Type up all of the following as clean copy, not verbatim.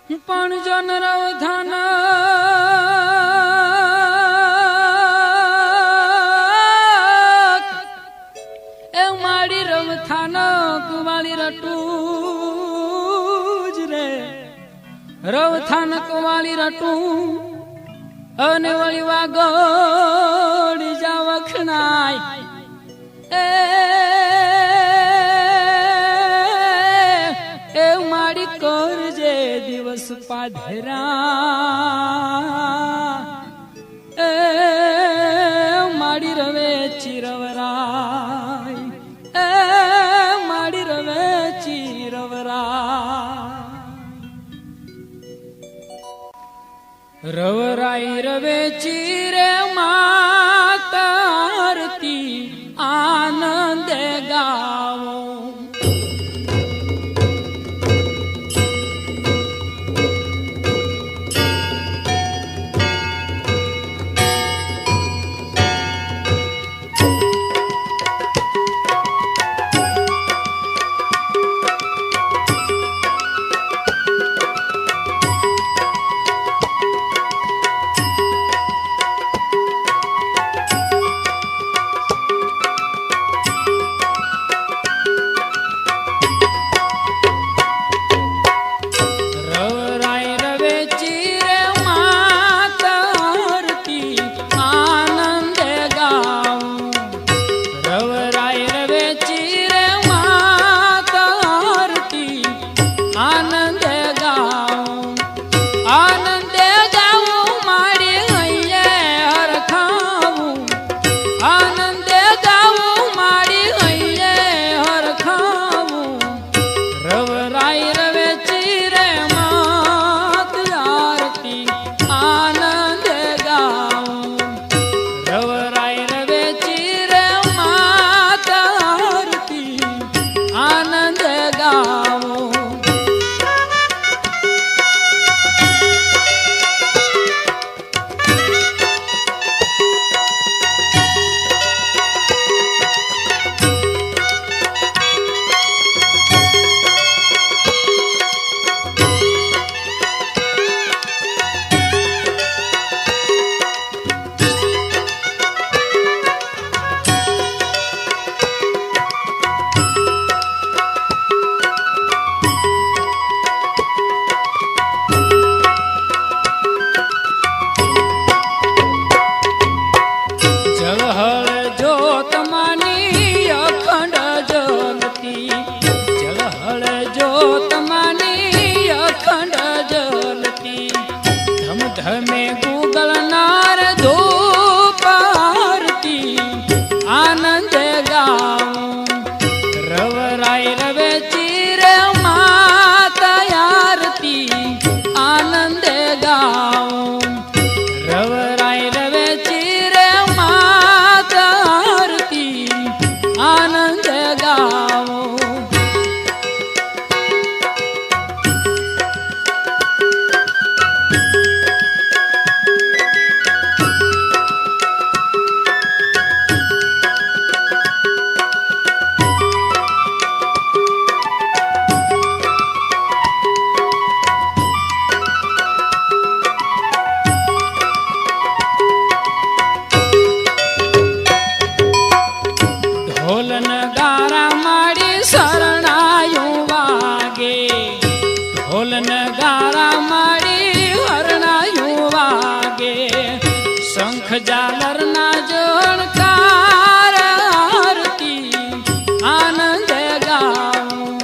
પણ જન રવધાન એ માડી રવથાન કુવાળી રટું જ રે રવથાન કુવાળી રટું અને વળી વાગોડી જા વખણાય એ માડી કરજે દિવસ પાધરા એ માડી રવે ચિરવરાય એ માડી રવે ચિરવરાય રવરાઈ રવે ચિરે માતારતી આનંદ ગાવો झालर ना जोड़कार आरती आनंद गाऊं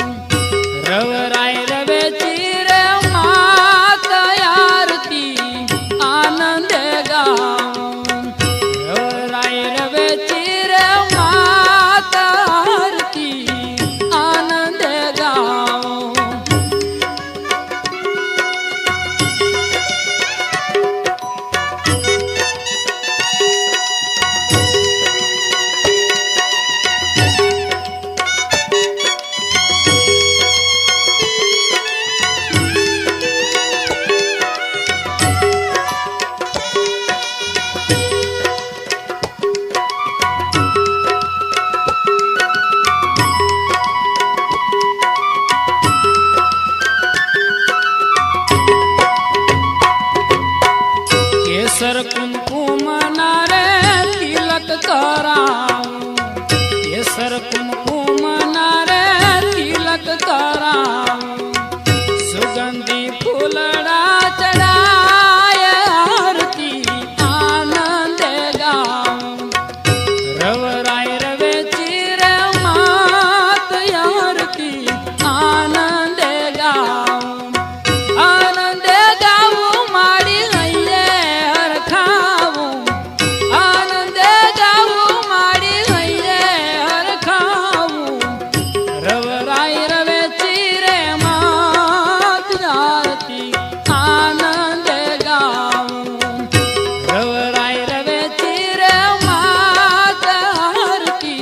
रवराय रवे चीर मात आरती आनंद गाऊं रवराय रवे चीर मात आरती आनंद गाऊं केसर कुमकुम नारे तिलक कराऊं, केसर कुमकुम नारे तिलक कराऊं, सुगंधी फूलड़ा चढ़ाए आरती आनंद गाऊं, रवराय रवे चिर मात आरती आनंद गाऊं, आनंद गाऊं मारी हइये हर खाऊं, आनंद गाऊं मारी हइये हर खाऊं, रवराय रवे चिर मात आरती आनंद गाऊं, रवराय रवे चिर मात आरती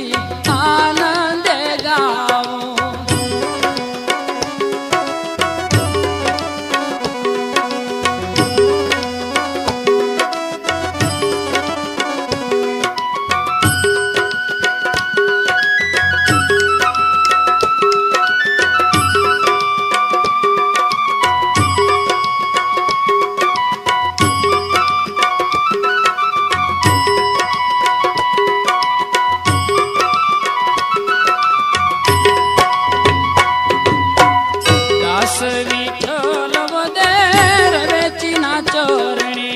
आनंद गाऊं। दास विठ्ठल वदेर वेचिना चोरणी,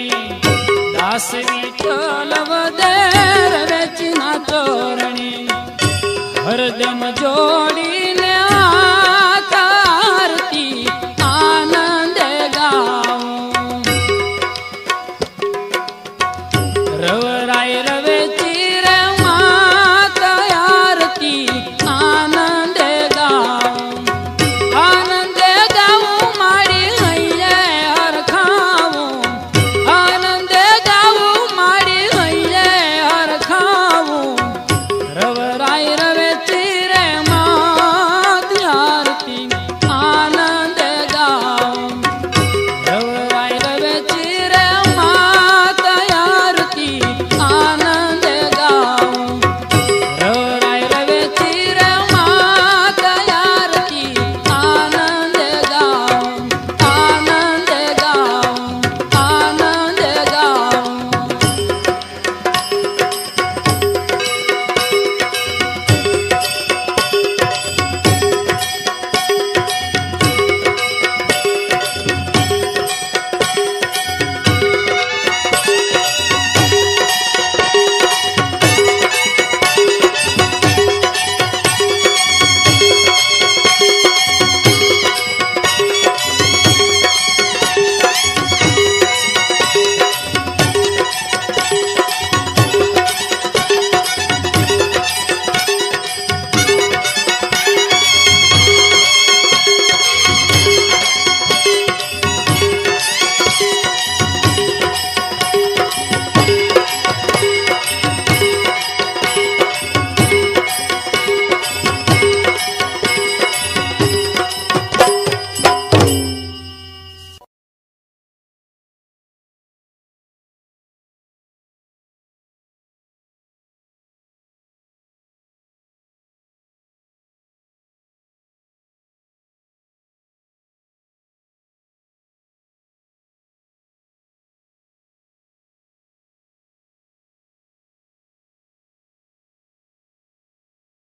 दास विठ्ठल वदेर वेचिना चोरणी, हरदम जोडी